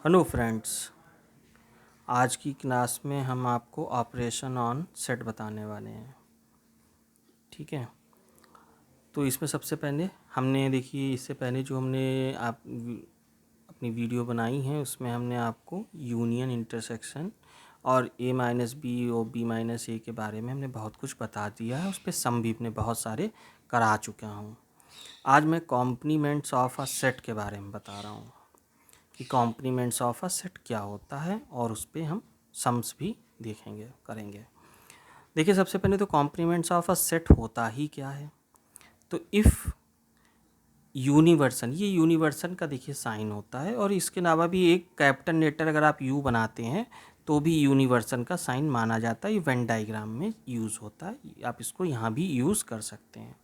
Hello friends, आज की class में हम आपको ऑपरेशन ऑन सेट बताने वाले हैं। ठीक है, तो इसमें सबसे पहले हमने देखिए, इससे पहले जो हमने अपनी वीडियो बनाई है उसमें हमने आपको यूनियन, इंटरसेक्शन और a माइनस बी और b माइनस ए के बारे में हमने बहुत कुछ बता दिया है। उस पर सम भी अपने बहुत सारे करा चुका हूँ। आज मैं कॉम्प्लीमेंट्स ऑफ अ सेट के बारे में बता रहा हूँ कि कॉम्प्लीमेंट्स ऑफ अ सेट क्या होता है, और उस पर हम सम्स भी करेंगे। देखिए, सबसे पहले तो कॉम्प्लीमेंट्स ऑफ अ सेट होता ही क्या है। तो इफ़ यूनिवर्सन, ये यूनिवर्सन का देखिए साइन होता है, और इसके अलावा भी एक कैपिटल लेटर अगर आप यू बनाते हैं तो भी यूनिवर्सन का साइन माना जाता है। ये वेन डायग्राम में यूज़ होता है, आप इसको यहाँ भी यूज़ कर सकते हैं।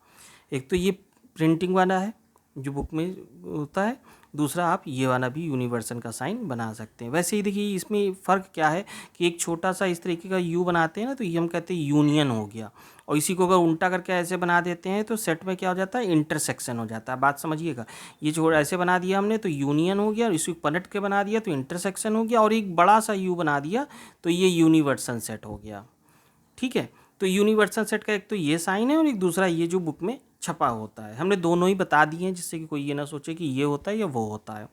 एक तो ये प्रिंटिंग वाला है जो बुक में होता है, दूसरा आप ये वाला भी यूनिवर्सन का साइन बना सकते हैं। वैसे ही देखिए, इसमें फ़र्क क्या है कि एक छोटा सा इस तरीके का यू बनाते हैं ना, तो ये हम कहते हैं यूनियन हो गया, और इसी को अगर उल्टा करके ऐसे बना देते हैं तो सेट में क्या हो जाता है, इंटरसेक्शन हो जाता है। बात समझिएगा, ये जो ऐसे बना दिया हमने तो यूनियन हो गया, और इसी को पलट के बना दिया तो इंटरसेक्शन हो गया, और एक बड़ा सा यू बना दिया तो ये यूनिवर्सल सेट हो गया। ठीक है, तो यूनिवर्सल सेट का एक तो ये साइन है, और एक दूसरा ये जो बुक में छपा होता है। हमने दोनों ही बता दिए हैं, जिससे कि कोई ये ना सोचे कि ये होता है या वो होता है।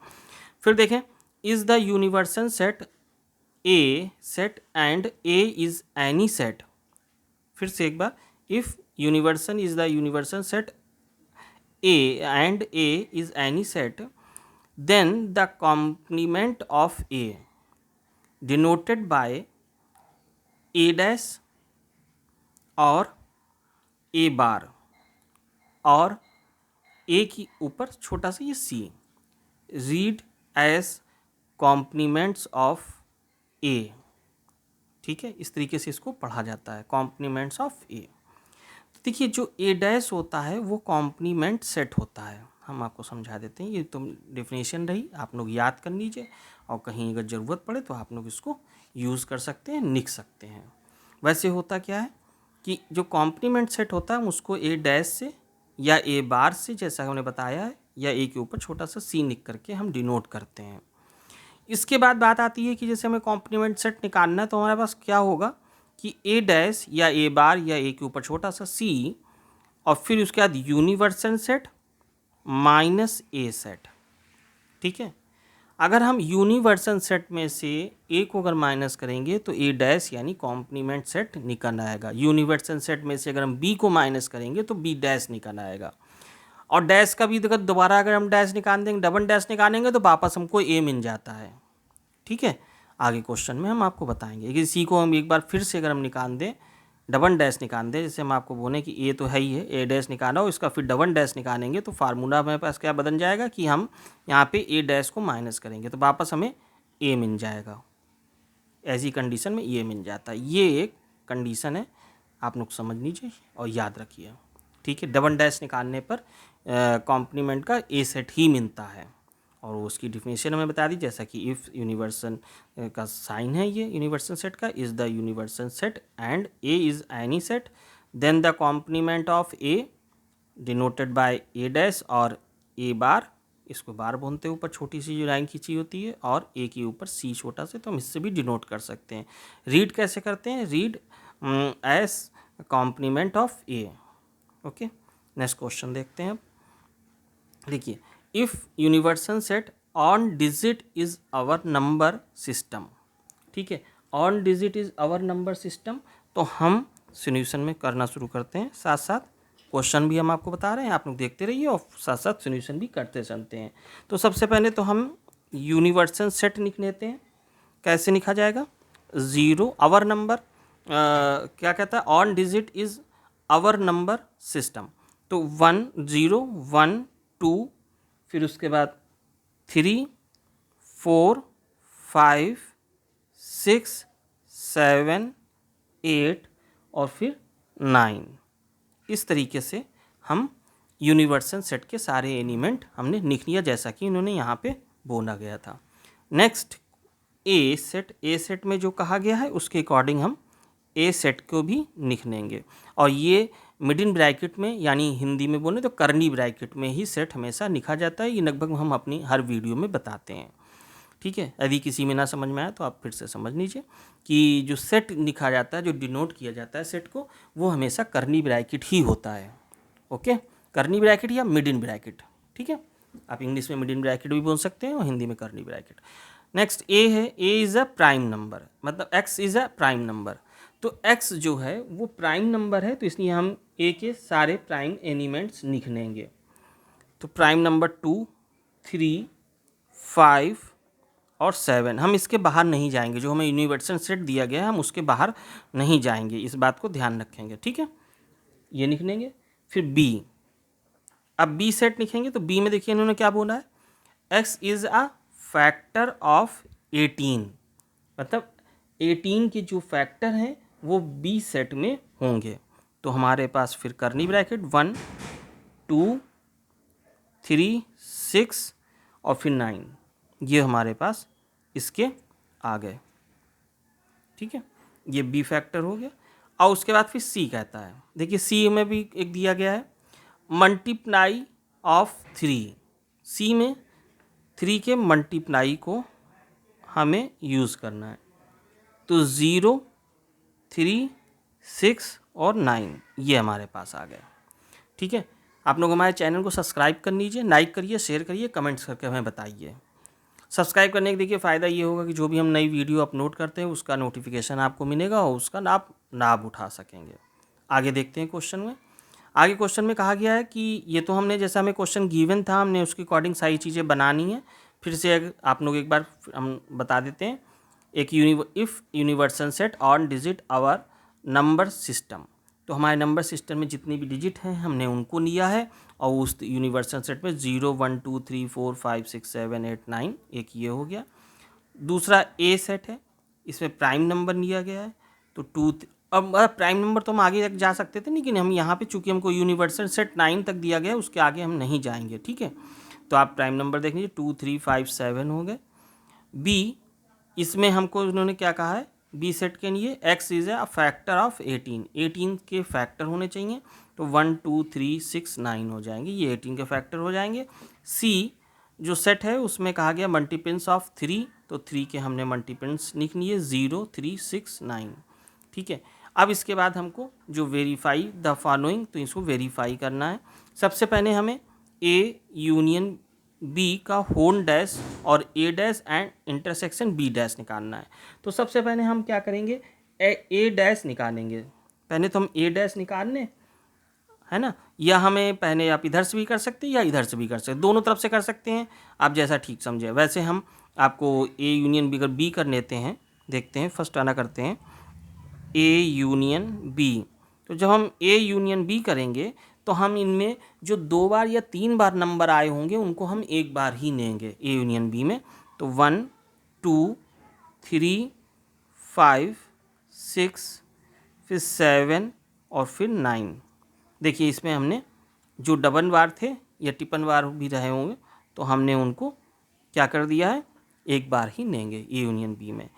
फिर देखें, is the universal set A set and A is any set. फिर से एक बार, if universal is the universal set A and A is any set, then the complement of A denoted by A dash और A बार और ए की ऊपर छोटा सा ये सी, रीड एज कॉम्प्लीमेंट्स ऑफ ए। ठीक है, इस तरीके से इसको पढ़ा जाता है, कॉम्प्लीमेंट्स ऑफ ए। तो देखिए, जो ए डैश होता है वो कॉम्प्लीमेंट सेट होता है। हम आपको समझा देते हैं, ये तो डेफिनेशन रही, आप लोग याद कर लीजिए, और कहीं अगर ज़रूरत पड़े तो आप लोग इसको यूज़ कर सकते हैं, लिख सकते हैं। वैसे होता क्या है कि जो कॉम्प्लीमेंट सेट होता है उसको ए डैश से या ए बार से, जैसा हमने बताया है, या ए के ऊपर छोटा सा सी लिख करके हम डिनोट करते हैं। इसके बाद बात आती है कि जैसे हमें कॉम्प्लीमेंट सेट निकालना है, तो हमारे पास क्या होगा कि ए डैश या ए बार या ए के ऊपर छोटा सा सी, और फिर उसके बाद यूनिवर्सल सेट माइनस ए सेट। ठीक है, अगर हम यूनिवर्सल सेट में से ए को अगर माइनस करेंगे तो ए डैश यानी कॉम्प्लीमेंट सेट निकल आएगा। यूनिवर्सल सेट में से अगर हम बी को माइनस करेंगे तो बी डैश निकल आएगा, और डैश का भी दोबारा अगर हम डैश निकाल देंगे, डबल डैश निकालेंगे तो वापस हमको ए मिल जाता है। ठीक है, आगे क्वेश्चन में हम आपको बताएंगे कि सी को हम एक बार फिर से अगर हम निकाल दें, डबल डैश निकाल दें, जैसे हम आपको बोलें कि ए तो है ही है, ए डैश निकाला हो, इसका फिर डबल डैश निकालेंगे तो फार्मूला हमारे पास क्या बदल जाएगा कि हम यहाँ पे ए डैश को माइनस करेंगे तो वापस हमें ए मिल जाएगा। ऐसी कंडीशन में ये मिल जाता है। ये एक कंडीशन है, आप लोग समझ लीजिए और याद रखिए। ठीक है, डबल डैश निकालने पर कॉम्प्लीमेंट का ए सेट ही मिलता है, और उसकी डिफिनेशन हमें बता दी, जैसा कि इफ़ यूनिवर्सल का साइन है ये यूनिवर्सल सेट का, is the universal set and A is any set, then the complement of A denoted by A dash और ए बार, इसको बार बोलते हैं, ऊपर छोटी सी जो लाइन खींची होती है, और ए के ऊपर सी छोटा से, तो हम इससे भी डिनोट कर सकते हैं। रीड कैसे करते हैं, read as complement of A. Okay, next question देखते हैं अब। देखिए, if universal set on digit is our number system. ठीक है, on digit is our number system, तो हम सॉल्यूशन में करना शुरू करते हैं, साथ साथ क्वेश्चन भी हम आपको बता रहे हैं, आप लोग देखते रहिए और साथ साथ सॉल्यूशन भी करते चलते हैं। तो सबसे पहले तो हम यूनिवर्सल सेट लिख लेते हैं। कैसे लिखा जाएगा, ज़ीरो आवर नंबर, क्या कहता है, on digit is our number system, तो 1 0 1 2, फिर उसके बाद 3 4 5 6 7 8 और फिर 9। इस तरीके से हम यूनिवर्सल सेट के सारे एलिमेंट हमने लिख लिया, जैसा कि इन्होंने यहाँ पे बोला गया था। नेक्स्ट, ए सेट में जो कहा गया है उसके अकॉर्डिंग हम ए सेट को भी लिख लेंगे, और ये मिडिल ब्रैकेट में, यानी हिंदी में बोले तो कर्ली ब्रैकेट में ही सेट हमेशा लिखा जाता है। ये लगभग हम अपनी हर वीडियो में बताते हैं। ठीक है। यदि किसी में ना समझ में आए तो आप फिर से समझ लीजिए कि जो सेट लिखा जाता है, जो डिनोट किया जाता है सेट को, वो हमेशा कर्ली ब्रैकेट ही होता है। ओके, कर्ली ब्रैकेट या मिड इन ब्रैकेट, ठीक है। आप इंग्लिश में मिड इन ब्रैकेट भी बोल सकते हैं और हिंदी में कर्ली ब्रैकेट। नेक्स्ट ए है, A is a prime number, मतलब X is a prime number. तो एक्स जो है वो प्राइम नंबर है, तो इसलिए हम ए के सारे प्राइम एलिमेंट्स लिख लेंगे। तो प्राइम नंबर 2, 3, 5 और 7, हम इसके बाहर नहीं जाएंगे। जो हमें यूनिवर्सल सेट दिया गया है हम उसके बाहर नहीं जाएंगे, इस बात को ध्यान रखेंगे, ठीक है। ये लिख लेंगे। फिर बी, अब बी सेट लिखेंगे तो बी में देखिए इन्होंने क्या बोला है, x is a factor of 18, मतलब 18 के जो फैक्टर हैं वो बी सेट में होंगे। तो हमारे पास फिर कर्ली ब्रैकेट 1, 2, 3, 6 और फिर 9, ये हमारे पास इसके आ गए, ठीक है। ये बी फैक्टर हो गया। और उसके बाद फिर सी कहता है, देखिए सी में भी एक दिया गया है, मल्टीप्लाई ऑफ 3। सी में 3 के मल्टीप्लाई को हमें यूज़ करना है। तो 0, 3, 6 और 9 ये हमारे पास आ गया, ठीक है। आप लोग हमारे चैनल को सब्सक्राइब कर लीजिए, लाइक करिए, शेयर करिए, कमेंट्स करके हमें बताइए। सब्सक्राइब करने के देखिए फ़ायदा ये होगा कि जो भी हम नई वीडियो अपलोड करते हैं उसका नोटिफिकेशन आपको मिलेगा और उसका आप लाभ उठा सकेंगे। आगे देखते हैं क्वेश्चन में। आगे क्वेश्चन में कहा गया है कि ये तो हमने, जैसा हमें क्वेश्चन गिवन था, हमने उसके अकॉर्डिंग सारी चीज़ें बनानी है। फिर से आप लोग एक बार हम बता देते हैं। एक if universal set on digit our number system, तो हमारे नंबर सिस्टम में जितनी भी डिजिट हैं हमने उनको लिया है और उस यूनिवर्सल सेट में 0, 1, 2, 3, 4, 5, 6, 7, 8, 9 एक ये हो गया। दूसरा ए सेट है, इसमें प्राइम नंबर लिया गया है। तो 2, अब प्राइम नंबर तो हम आगे तक जा सकते थे, लेकिन हम यहाँ पे चूंकि हमको यूनिवर्सल सेट 9 तक दिया गया है उसके आगे हम नहीं जाएंगे, ठीक है। तो आप प्राइम नंबर देख लीजिए, 2, 3, 5, 7 हो गए। बी, इसमें हमको उन्होंने क्या कहा है, बी सेट के लिए x is a factor of 18, 18 के फैक्टर होने चाहिए। तो 1, 2, 3, 6, 9 हो जाएंगे, ये 18 के फैक्टर हो जाएंगे। सी जो सेट है उसमें कहा गया मल्टीपल्स ऑफ 3, तो 3 के हमने मल्टीपल्स लिख लिए, 0, 3, 6, 9, ठीक है। अब इसके बाद हमको जो वेरीफाई द फॉलोइंग, तो इसको वेरीफाई करना है। सबसे पहले हमें ए यूनियन बी का होल डैश और A dash and intersection B dash निकालना है। तो सबसे पहले हम क्या करेंगे, ए डैश निकालेंगे। पहले तो हम ए डैश निकाल लें, है ना, या हमें पहले आप इधर से भी कर सकते हैं या इधर से भी कर सकते हैं, दोनों तरफ से कर सकते हैं, आप जैसा ठीक समझे। वैसे हम आपको ए यूनियन बी अगर बी कर लेते हैं, देखते हैं फर्स्ट आना करते हैं ए यूनियन बी। तो जब हम ए यूनियन बी करेंगे तो हम इनमें जो 2 बार या 3 बार नंबर आए होंगे उनको हम एक बार ही लेंगे ए यूनियन बी में। तो 1, 2, 3, 5, 6, फिर 7 और फिर 9। देखिए इसमें हमने जो डबल बार थे या ट्रिपल बार भी रहे होंगे तो हमने उनको क्या कर दिया है, एक बार ही लेंगे ए यूनियन बी में।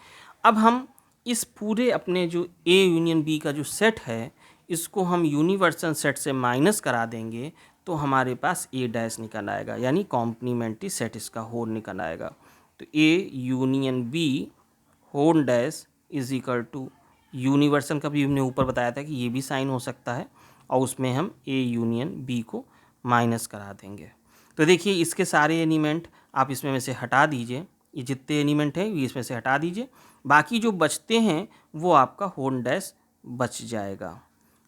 अब हम इस पूरे अपने जो ए यूनियन बी का जो सेट है इसको हम यूनिवर्सल सेट से माइनस करा देंगे तो हमारे पास ए डैश निकल आएगा, यानी कॉम्प्लीमेंट्री सेट इसका होल निकल आएगा। तो A union B whole dash is equal to, universal का भी हमने ऊपर बताया था कि ये भी साइन हो सकता है, और उसमें हम ए यूनियन बी को माइनस करा देंगे। तो देखिए इसके सारे एलिमेंट आप इसमें से हटा दीजिए, ये जितने एलिमेंट हैं ये इसमें से हटा दीजिए, बाकी जो बचते हैं वो आपका होल डैश बच जाएगा,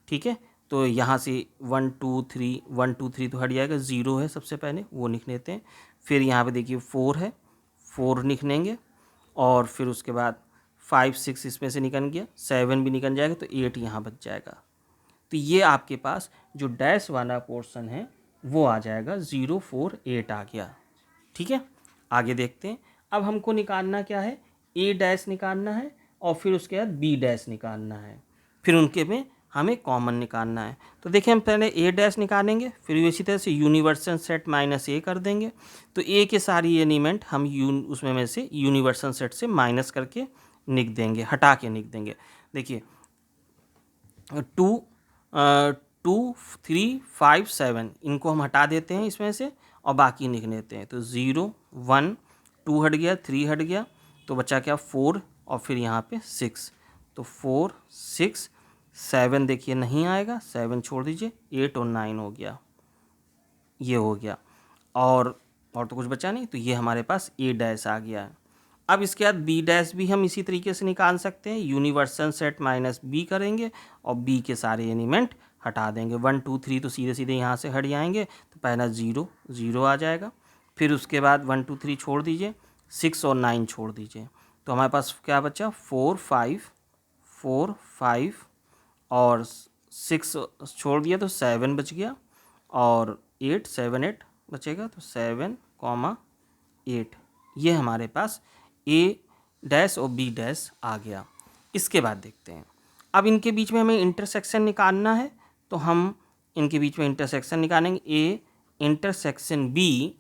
ठीक है। तो यहाँ से 1, 2, 3, 1, 2, 3 तो हट जाएगा, 0 है सबसे पहले वो लिख लेते हैं। फिर यहाँ पे देखिए 4 है, 4 लिख लेंगे, और फिर उसके बाद 5, 6 इसमें से निकल गया, 7 भी निकल जाएगा, तो 8 यहाँ बच जाएगा। तो ये आपके पास जो डैश वाला पोर्शन है वो आ जाएगा, 0, 4, 8 आ गया, ठीक है। आगे देखते हैं। अब हमको निकालना क्या है, ए डैश निकालना है और फिर उसके बाद बी डैश निकालना है, फिर उनके में हमें कॉमन निकालना है। तो देखिए हम पहले ए डैश निकालेंगे, फिर इसी तरह से यूनिवर्सल सेट माइनस ए कर देंगे। तो ए के सारी एलिमेंट हम उसमें में से यूनिवर्सल सेट से माइनस करके लिख देंगे, हटा के लिख देंगे। देखिए 2, 2, 3, 5, 7 इनको हम हटा देते हैं इसमें से और बाकी लिख लेते हैं। तो 0, 1, 2 हट गया, 3 हट गया, तो बचा क्या 4 और फिर यहाँ पे 6, तो 4 6 7 देखिए नहीं आएगा, 7 छोड़ दीजिए, 8 और 9 हो गया, ये हो गया। और तो कुछ बचा नहीं, तो ये हमारे पास ए डैश आ गया है। अब इसके बाद बी डैश भी हम इसी तरीके से निकाल सकते हैं, यूनिवर्सल सेट माइनस बी करेंगे और बी के सारे एलिमेंट हटा देंगे। 1 2 3 तो सीधे सीधे यहाँ से हट जाएंगे, तो पहला 0 0 आ जाएगा, फिर उसके बाद 1 2 3 छोड़ दीजिए, 6 और 9 छोड़ दीजिए, तो हमारे पास क्या बचा 4 5 और 6 छोड़ दिया तो 7 बच गया, और 8 7 8 बचेगा, तो 7 8, ये हमारे पास ए डैश और बी डैश आ गया। इसके बाद देखते हैं, अब इनके बीच में हमें इंटरसेक्शन निकालना है, तो हम इनके बीच में इंटरसेक्शन निकालेंगे, ए इंटरसेक्शन बी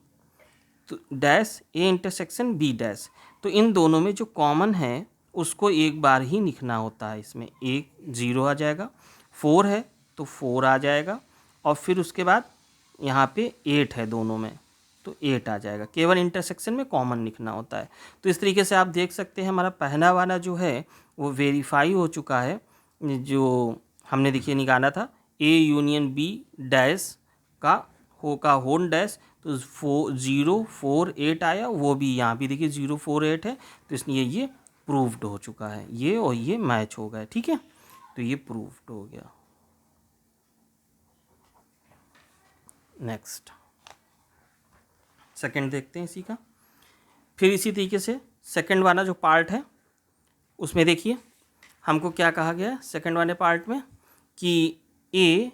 तो dash, A intersection B dash, तो इन दोनों में जो कॉमन है उसको एक बार ही लिखना होता है। इसमें एक 0 आ जाएगा, 4 है तो 4 आ जाएगा, और फिर उसके बाद यहाँ पे 8 है दोनों में, तो 8 आ जाएगा। केवल इंटरसेक्शन में कॉमन लिखना होता है। तो इस तरीके से आप देख सकते हैं हमारा पहला वाला जो है वो वेरीफाई हो चुका है, जो हमने देखिए निकाला था ए यूनियन बी डैश का होल डैश, तो 0 4 8 आया, वो भी यहाँ भी देखिए 0 4 8 है, तो इसलिए ये प्रूव्ड हो चुका है, ये और ये मैच हो गए, ठीक है, तो ये प्रूव्ड हो गया। नेक्स्ट सेकंड देखते हैं इसी का। फिर इसी तरीके से सेकंड वाला जो पार्ट है उसमें देखिए हमको क्या कहा गया है सेकंड वाले पार्ट में, कि ए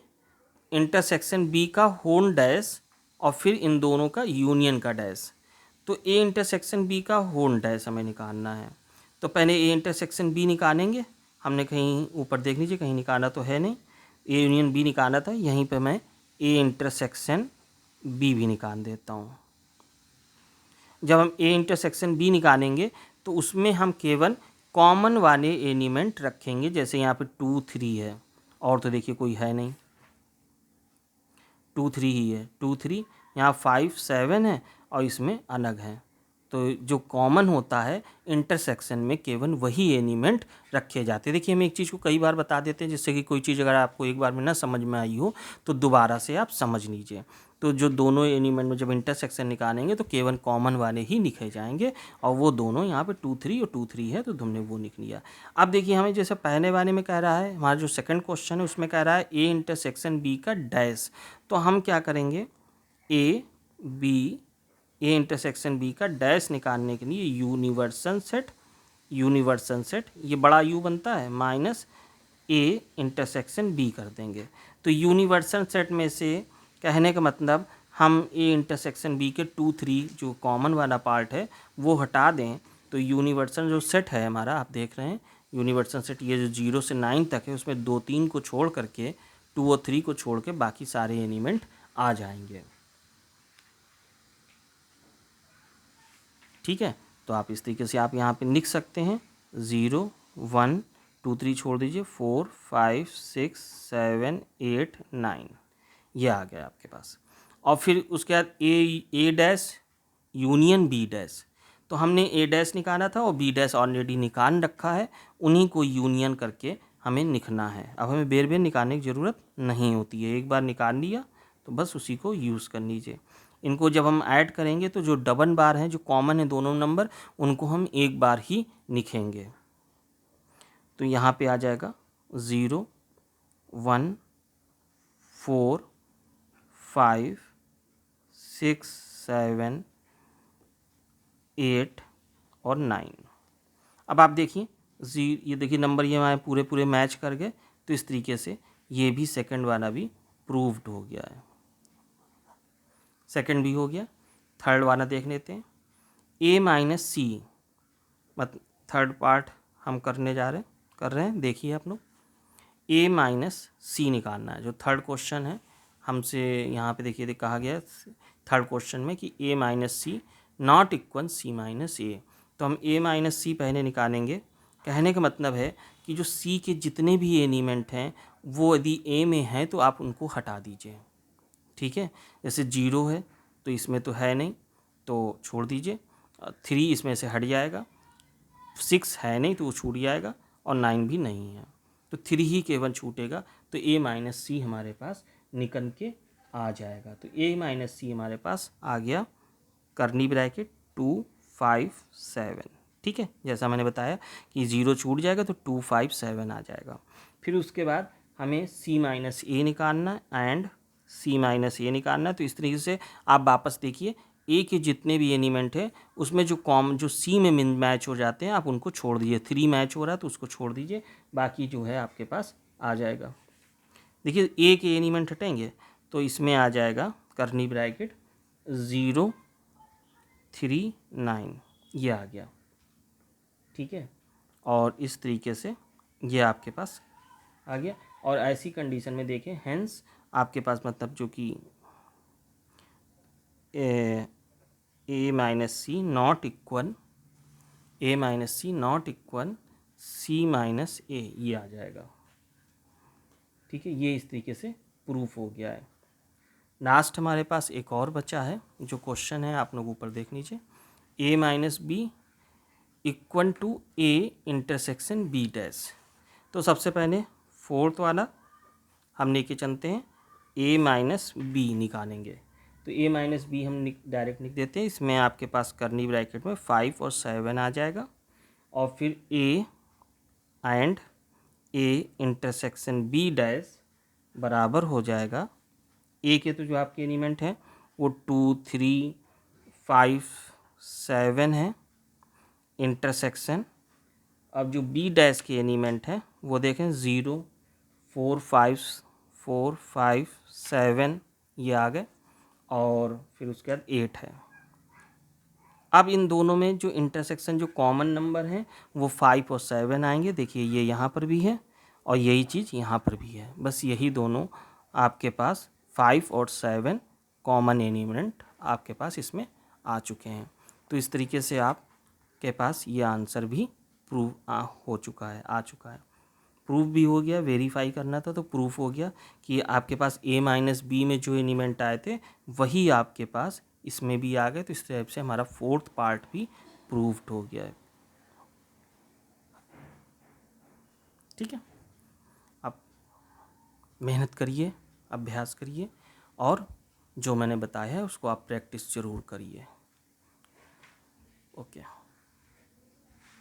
इंटरसेक्शन बी का होल डैश और फिर इन दोनों का यूनियन का डैश, तो ए इंटरसेक्शन बी का होल डैश हमें निकालना है। तो पहले ए इंटरसेक्शन बी निकालेंगे, हमने कहीं ऊपर देख लीजिए कहीं निकाला तो है नहीं, ए यूनियन बी निकाला था, यहीं पे मैं ए इंटरसेक्शन बी भी निकाल देता हूँ। जब हम ए इंटरसेक्शन बी निकालेंगे तो उसमें हम केवल कॉमन वाले एलिमेंट रखेंगे, जैसे यहाँ पे 2 3 है, और तो देखिए कोई है नहीं, 2 3 ही है, 2 3, यहाँ 5 7 है और इसमें अलग है, तो जो कॉमन होता है इंटरसेक्शन में केवल वही एलिमेंट रखे जाते हैं। देखिए हम एक चीज़ को कई बार बता देते हैं, जिससे कि कोई चीज़ अगर आपको एक बार में ना समझ में आई हो तो दोबारा से आप समझ लीजिए। तो जो दोनों एलिमेंट में जब इंटरसेक्शन निकालेंगे तो केवल कॉमन वाले ही लिखे जाएंगे, और वो दोनों यहाँ पे 2 3 और 2 3 है, तो तुमने वो लिख लिया। अब देखिए हमें जैसे पहले वाले में कह रहा है, हमारा जो सेकंड क्वेश्चन है उसमें कह रहा है ए इंटरसेक्शन बी का डैश, तो हम क्या करेंगे ए इंटरसेक्शन बी का डैश निकालने के लिए यूनिवर्सल सेट ये बड़ा यू बनता है माइनस ए इंटरसेक्शन बी कर देंगे। तो यूनिवर्सल सेट में से कहने का मतलब हम ए इंटरसेक्शन बी के 2 3 जो कॉमन वाला पार्ट है वो हटा दें, तो यूनिवर्सल जो सेट है हमारा, आप देख रहे हैं यूनिवर्सल सेट ये जो 0 से 9 तक है उसमें 2 3 को छोड़ करके 2 और 3 को छोड़ के बाकी सारे एलिमेंट आ जाएंगे, ठीक है। तो आप इस तरीके से आप यहाँ पे लिख सकते हैं 0 1 2 3 छोड़ दीजिए, 4 5 6 7 8 9, ये आ गया आपके पास। और फिर उसके बाद ए डैश यूनियन बी डैश, तो हमने ए डैश निकाला था और बी डैश ऑलरेडी निकाल रखा है, उन्हीं को यूनियन करके हमें लिखना है। अब हमें बेर बेर निकालने की ज़रूरत नहीं होती है, एक बार निकाल लिया तो बस उसी को यूज़ कर लीजिए। इनको जब हम ऐड करेंगे तो जो डबल बार हैं जो कॉमन है दोनों नंबर, उनको हम एक बार ही लिखेंगे। तो यहाँ पे आ जाएगा 0 1 4 5 6 7 8 और 9। अब आप देखिए ये देखिए नंबर ये हमारे पूरे पूरे मैच कर गए, तो इस तरीके से ये भी सेकंड वाला भी प्रूव्ड हो गया है, सेकंड भी हो गया। थर्ड वाला देख लेते हैं, ए माइनस सी, मतलब थर्ड पार्ट हम कर रहे हैं, देखिए आप लोग ए माइनस सी निकालना है। जो थर्ड क्वेश्चन है हमसे यहाँ पे देखिए कहा गया थर्ड क्वेश्चन में कि A minus C not equal C minus A, तो हम ए माइनस सी पहले निकालेंगे। कहने का मतलब है कि जो सी के जितने भी एलिमेंट हैं वो यदि ए में हैं तो आप उनको हटा दीजिए, ठीक है। जैसे 0 है तो इसमें तो है नहीं, तो छोड़ दीजिए, 3 इसमें से हट जाएगा, 6 है नहीं तो वो छूट जाएगा, और 9 भी नहीं है, तो 3 ही केवल छूटेगा। तो a माइनस सी हमारे पास निकल के आ जाएगा। तो a माइनस सी हमारे पास आ गया, करनी ब्रैकेट 2 5 7। ठीक है, जैसा मैंने बताया कि 0 छूट जाएगा तो 2 5 7 आ जाएगा। फिर उसके बाद हमें c माइनस ए निकालना एंड c माइनस ए निकालना है। तो इस तरीके से आप वापस देखिए, ए के जितने भी एलिमेंट है उसमें जो सी में मैच हो जाते हैं आप उनको छोड़ दीजिए। 3 मैच हो रहा है तो उसको छोड़ दीजिए, बाकी जो है आपके पास आ जाएगा। देखिए ए के एलिमेंट हटेंगे तो इसमें आ जाएगा करनी ब्रैकेट 0 3 9, ये आ गया। ठीक है, और इस तरीके से ये आपके पास आ गया। और ऐसी कंडीशन में देखें, हेंस आपके पास मतलब जो कि A minus C not equal C minus A, ये आ जाएगा। ठीक है, ये इस तरीके से प्रूफ हो गया है। लास्ट हमारे पास एक और बचा है जो क्वेश्चन है, आप लोग ऊपर देख लीजिए। A minus B equal to A intersection B dash. तो सबसे पहले फोर्थ वाला हम लेके चलते हैं, ए माइनस बी निकालेंगे। तो ए माइनस बी हम डायरेक्ट लिख देते हैं। इसमें आपके पास करनी ब्रैकेट में 5 और 7 आ जाएगा, और फिर A and A intersection B dash बराबर हो जाएगा, ए के तो जो आपके एलिमेंट हैं वो 2 3 5 7 है इंटरसेक्शन। अब जो बी डैश के एलिमेंट हैं वो देखें 0 4 5 7 ये आ गए, और फिर उसके बाद 8 है। अब इन दोनों में जो इंटरसेक्शन जो कॉमन नंबर हैं वो 5 और 7 आएंगे। देखिए ये यहाँ पर भी है और यही चीज़ यहाँ पर भी है, बस यही दोनों आपके पास 5 और 7 कॉमन एलिमेंट आपके पास इसमें आ चुके हैं। तो इस तरीके से आपके पास ये आंसर भी प्रूव हो चुका है, आ चुका है। प्रूफ भी हो गया, वेरीफाई करना था तो प्रूफ हो गया कि आपके पास ए माइनस बी में जो एलिमेंट आए थे वही आपके पास इसमें भी आ गए। तो इस टाइप से हमारा फोर्थ पार्ट भी प्रूव्ड हो गया है। ठीक है, आप मेहनत करिए, अभ्यास करिए, और जो मैंने बताया है उसको आप प्रैक्टिस ज़रूर करिए। ओके।